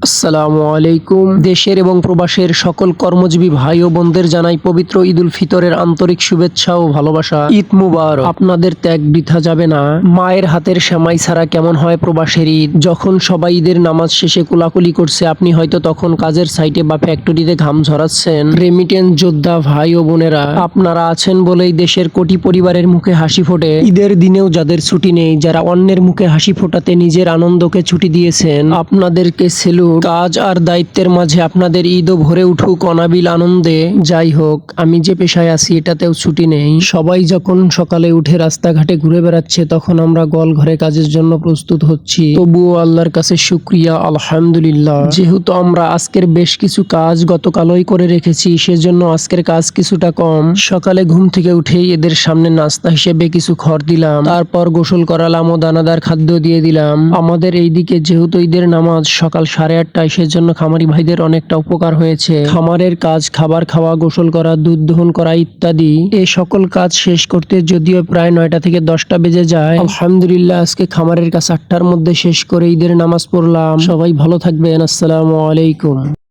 আসসালামু আলাইকুম। দেশের এবং প্রবাসের সকল কর্মজীবী ভাই ও বোনদের জানাই পবিত্র ঈদ উল ফিতরের আন্তরিক শুভেচ্ছা ও ভালোবাসা। ঈদ মুবারক। আপনাদের ত্যাগ বৃথা যাবে না। মায়ের হাতের সেমাই ছাড়া কেমন হয় প্রবাসের ঈদ। যখন সবাই ঈদের নামাজ শেষে কোলাকুলি করছে, আপনি হয়তো তখন কাজের সাইটে বা ফ্যাক্টরিতে ঘাম ঝরাচ্ছেন। রেমিটেন্স যোদ্ধা ভাই ও বোনেরা, আপনারা আছেন বলেই দেশের কোটি পরিবারের মুখে হাসি ফোটে। ঈদের দিনেও যাদের ছুটি নেই, যারা অন্যের মুখে হাসি ফোটাতে নিজের আনন্দকে ছুটি দিয়েছেন, আপনাদেরকে সেলুট। কাজ আর দায়িত্বের মাঝে আপনাদের ঈদও ভরে উঠুক অনাবিল আনন্দে। যাই হোক, আমি যে পেশায় আছি এটাতেও ছুটি নেই। সবাই যখন সকালে উঠে রাস্তাঘাটে ঘুরে বেড়াচ্ছে, তখন আমরা গল ঘরে কাজের জন্য প্রস্তুত হচ্ছি। তবুও আল্লাহর কাছে শুকরিয়া, আলহামদুলিল্লাহ। যেহেতু আমরা আজকের বেশ কিছু কাজ গতকালই করে রেখেছি, সেজন্য আজকের কাজ কিছুটা কম। সকালে ঘুম থেকে উঠেই এদের সামনে নাস্তা হিসেবে কিছু খড় দিলাম, তারপর গোসল করালাম ও দানাদার খাদ্য দিয়ে দিলাম। আমাদের এইদিকে যেহেতু ঈদের নামাজ সকাল 8:30, সেজন্য খামারি ভাইদের অনেকটা উপকার হয়েছে। খামারের কাজ, খাবার খাওয়া, গোসল করা, দুধ দহন করা ইত্যাদি, এই সকল কাজ শেষ করতে যদিও প্রায় 9টা থেকে 10টা বেজে যায়, আলহামদুলিল্লাহ আজকে খামারের কাজ 8টার মধ্যে শেষ করে ঈদের নামাজ পড়লাম। সবাই ভালো থাকবেন। আসসালামু আলাইকুম।